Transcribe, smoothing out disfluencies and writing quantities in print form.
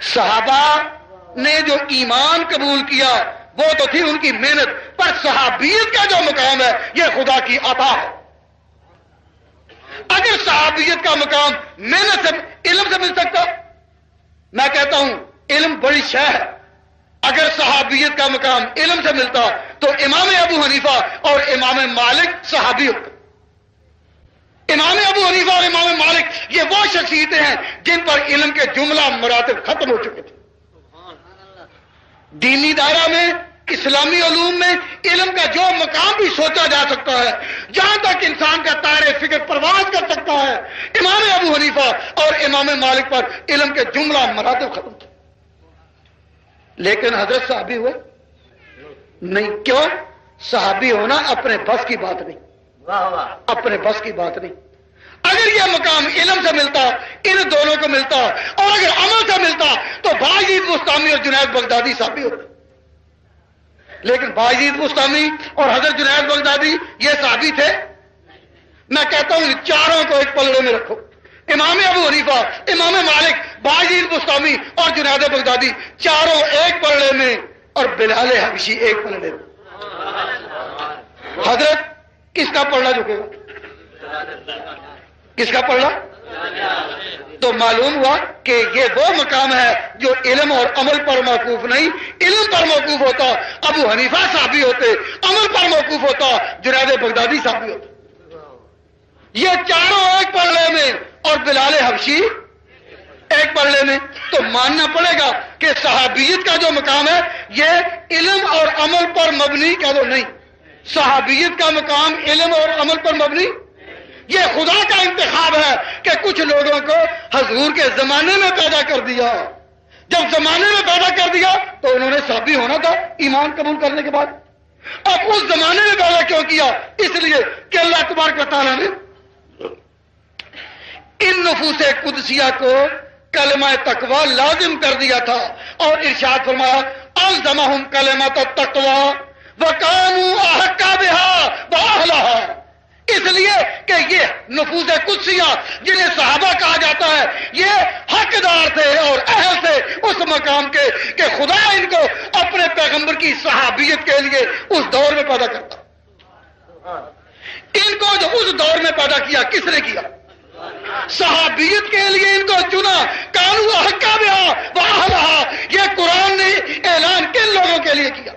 صحابہ نے جو ایمان قبول کیا وہ تو تھی ان کی محنت، پر صحابیت کا جو مقام ہے یہ خدا کی عطا ہے۔ اگر صحابیت کا مقام محنت سے، علم سے مل سکتا، میں کہتا ہوں علم بڑی شے ہے، اگر صحابیت کا مقام علم سے ملتا تو امام ابو حنیفہ اور امام مالک صحابی ہوتے۔ امام ابو حنیفہ اور امام مالک یہ وہ شخصیتیں ہیں جن پر علم کے جملہ مراتب ختم ہو چکے تھے۔ دینی دائرہ میں، اسلامی علوم میں علم کا جو مقام بھی سوچا جا سکتا ہے، جہاں تک انسان کا دائرہ فکر پرواز کر سکتا ہے، امام ابو حنیفہ اور امام مالک پر علم کے جملہ مراتب ختم تھے۔ لیکن حضرت صحابی ہوئے نہیں، کیوں؟ صحابی ہونا اپنے بس کی بات نہیں، اپنے بس کی بات نہیں۔ اگر یہ مقام علم سے ملتا، ان دونوں کو ملتا، اور اگر عمل سے ملتا تو باعزید بستامی اور جنید بغدادی صحابی ہوتے۔ لیکن باعزید بستامی اور حضرت جنید بغدادی یہ صحابی تھے؟ میں کہتا ہوں چاروں کو ایک پلڑے میں رکھو، امام ابو حنیفہ، امام مالک، باعزید بستامی اور جنید بغدادی، چاروں ایک پلڑے میں، اور بلال حبشی ایک پلڑے میں۔ حضرت کس کا پلڑا جھکے گا؟ کس کا پلڑا؟ تو معلوم ہوا کہ یہ وہ مقام ہے جو علم اور عمل پر موقوف نہیں، علم پر موقوف ہوتا ابو حنیفہ صحابی ہوتے، عمل پر موقوف ہوتا جنید بغدادی صحابی ہوتے۔ یہ چاروں ایک پلڑے میں اور بلال حبشی ایک پلڑے میں، تو ماننا پڑے گا کہ صحابیت کا جو مقام ہے یہ علم اور عمل پر مبنی کہہ دو نہیں، صحابیت کا مقام علم اور عمل پر مبنی، یہ خدا کا انتخاب ہے کہ کچھ لوگوں کو حضور کے زمانے میں پیدا کر دیا۔ جب زمانے میں پیدا کر دیا تو انہوں نے صحابی ہونا تھا ایمان قبول کرنے کے بعد۔ اب اس زمانے میں پیدا کیوں کیا؟ اس لیے کہ اللہ تبارک و تعالیٰ نے ان نفوس قدسیہ کو کلمہ تقوی لازم کر دیا تھا، اور ارشاد فرمایا الزمہم کلمۃ التقوی وکانوا احق بها واہلھا۔ اس لیے کہ یہ نفوس قدسیہ جنہیں صحابہ کہا جاتا ہے یہ حقدار تھے اور اہل تھے اس مقام کے کہ خدا ان کو اپنے پیغمبر کی صحابیت کے لیے اس دور میں پیدا کرتا۔ ان کو جو اس دور میں پیدا کیا کس نے کیا؟ صحابیت کے لیے ان کو چنا، کانوا حق بہا واہلھا۔ یہ قرآن نے اعلان کن لوگوں کے لیے کیا؟